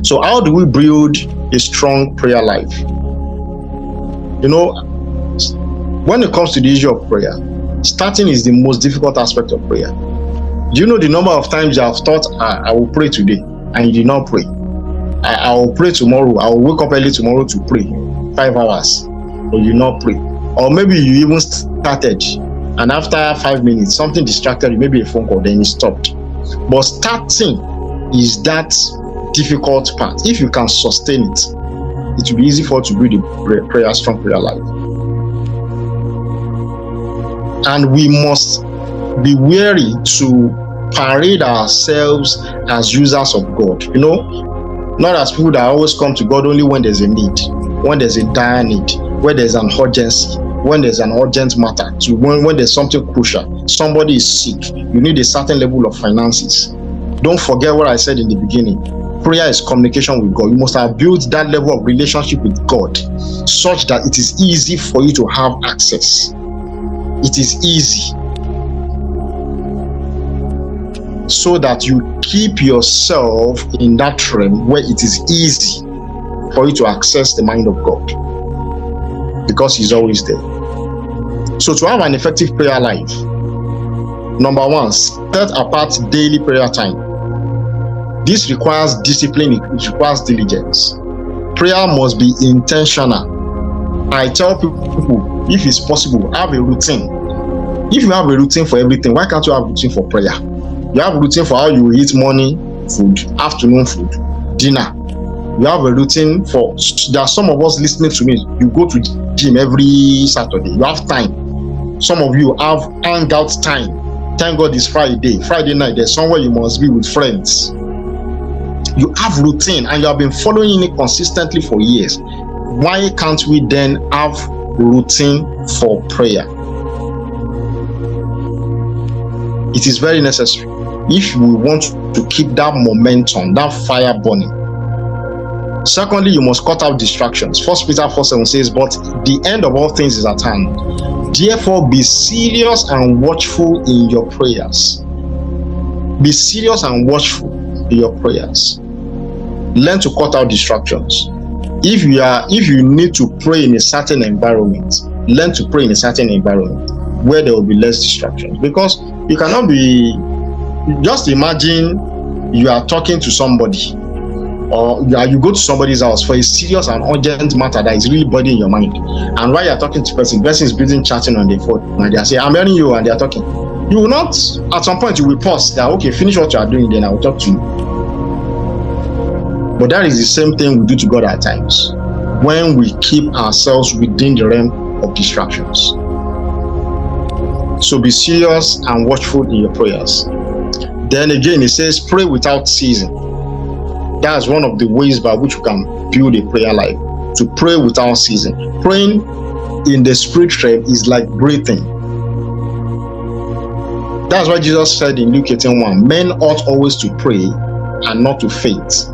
So how do we build a strong prayer life? You know, when it comes to the issue of prayer, starting is the most difficult aspect of prayer. Do you know the number of times you have thought, I will pray today, and you did not pray? I will pray tomorrow. I will wake up early tomorrow to pray 5 hours, but you not pray. Or maybe you even started, and after 5 minutes, something distracted you, maybe a phone call, then you stopped. But starting is that difficult part. If you can sustain it, it will be easy for you to build a strong prayer life. And we must be wary to parade ourselves as users of God. You know, not as people that always come to God only when there's a need, when there's a dire need, when there's an urgency, when there's an urgent matter, to when there's something crucial, somebody is sick, you need a certain level of finances. Don't forget what I said in the beginning. Prayer is communication with God. You must have built that level of relationship with God such that it is easy for you to have access. It is easy, so that you keep yourself in that realm where it is easy for you to access the mind of God, because He's always there. So to have an effective prayer life, number one, set apart daily prayer time. This requires discipline, it requires diligence. Prayer must be intentional. I tell people, if it's possible, have a routine. If you have a routine for everything, why can't you have a routine for prayer? You have a routine for how you eat morning food, afternoon food, dinner. You have a routine for, there are some of us listening to me, you go to gym every Saturday, you have time. Some of you have hangout time. Thank God it's Friday night, there's somewhere you must be with friends. You have routine and you have been following it consistently for years. Why can't we then have routine for prayer? It is very necessary if we want to keep that momentum, that fire burning. Secondly, you must cut out distractions. 1 Peter 4:7 says, but the end of all things is at hand. Therefore, be serious and watchful in your prayers. Be serious and watchful in your prayers. Learn to cut out distractions. If you need to pray in a certain environment, learn to pray in a certain environment where there will be less distractions. Because you cannot be, just imagine you are talking to somebody, or you go to somebody's house for a serious and urgent matter that is really bothering your mind, and while you are talking to the person is busy chatting on the phone, and they are saying, I'm hearing you, and they are talking. You will not, at some point you will pause that, okay, finish what you are doing, then I will talk to you. But that is the same thing we do to God at times, when we keep ourselves within the realm of distractions. So be serious and watchful in your prayers. Then again, it says, pray without ceasing. That's one of the ways by which you can build a prayer life, to pray without ceasing. Praying in the spirit realm is like breathing. That's why Jesus said in Luke 18:1, men ought always to pray and not to faint.